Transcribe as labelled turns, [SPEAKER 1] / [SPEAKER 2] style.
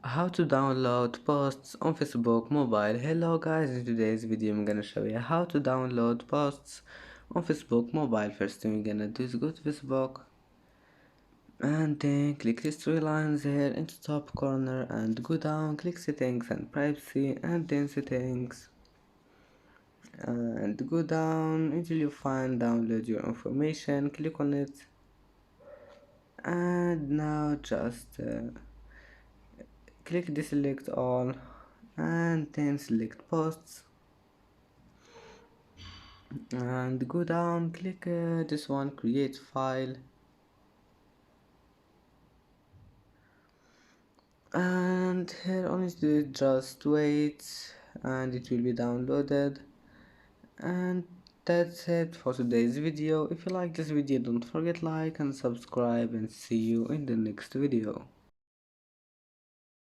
[SPEAKER 1] How to download posts on Facebook mobile. Hello guys, in today's video I'm gonna show you how to download posts on Facebook mobile. First thing we're gonna do is go to Facebook and then click these three lines here in the top corner and go down, click settings and privacy and then settings and go down until you find download your information. Click on it and now just click deselect all and then select posts and go down, click this one, create file, and here on it just wait and it will be downloaded. And that's it for today's video. If you like this video, don't forget like and subscribe, and see you in the next video.